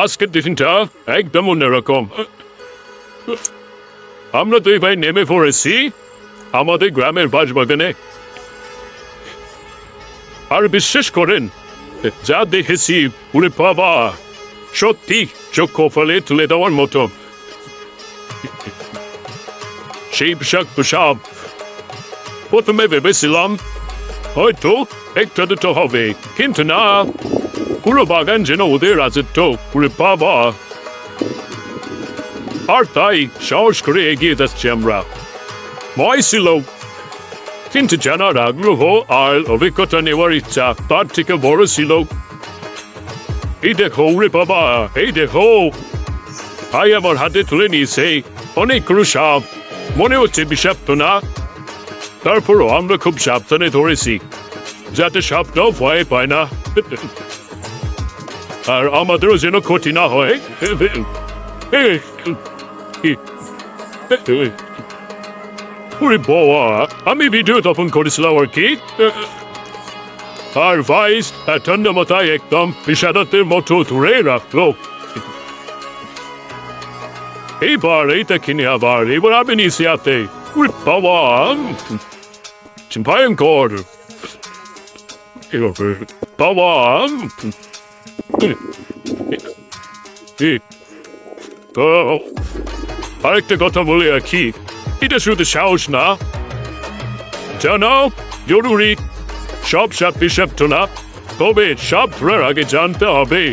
আজকের দিনটা একদম অন্যরকম। আমরা দুই ভাই নেমে পড়েছি আমাদের গ্রামের বাঁশবাগানে। আর বিশ্বাস করেন, যা দেখেছি ওরে বাবা, সত্যি চোখ কপালে তুলে দেওয়ার মতো। সেই বিষাক্ত সাপ, প্রথমে ভেবেছিলাম হয়তো একটা দুটো হবে, কিন্তু না, পুরো বাগান যেন ওদের রাজত্ব। ওরে বাবা! আর তাই সাহস করে এগিয়ে যাচ্ছি আমরা। ভয় ছিল, কিন্তু জানার আগ্রহ আর অভিজ্ঞতা নেওয়ার ইচ্ছা তার থেকে বড় ছিল। এই দেখো ওরে বাবা, এই দেখো! ভাই আমার হাতে তুলে নিয়েছে অনেকগুলো সাপ। মনে হচ্ছে বিষাক্ত না, তারপরও আমরা খুব সাবধানে ধরেছি যাতে সাপটাও ভয় পায় না, আর আমাদেরও যেন ক্ষতি না হয়। ওরে বাবা, আমি ভিডিও তখন করেছিলাম আর কি। আর ভাইস ঠান্ডা মাথায় একদম বিষাদাতের মতো ধরে রাখলো। এইবার এইটা কিনে এবার আমি নিয়েছি হাতে। ওরে বাবা, ভয়ঙ্কর বাবা! আরেকটা কথা বলে রাখি, এটা শুধু সাহস না, জানো, জরুরি। সব সাপ বিষাক্ত না, তবে সাপ ধরার আগে জানতে হবে,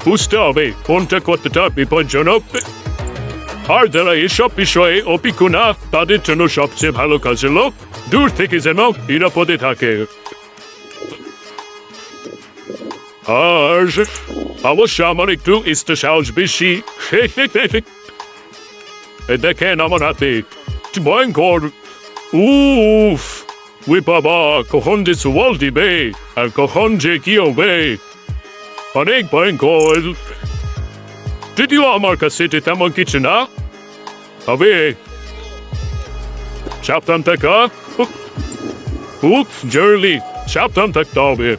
বুঝতে হবে কোনটা কতটা বিপজ্জনক। আর যারা এসব বিষয়ে অভিজ্ঞ না, তাদের জন্য সবচেয়ে ভালো কাজ হলো দূর থেকে যেন নিরাপদে থাকে। আর অবশ্য আমার একটু সাহস বেশি। দেখেন আমার হাতে, ভয়ঙ্কর। উফ, ওই বাবা, কখন যে সুবল দিবে আর কখন যে কি হবে, অনেক ভয়ঙ্কর। যদিও আমার কাছে তেমন কিছু না, তবে সাবধান থাকা, খুব জরুরি, সাবধান থাকতে হবে।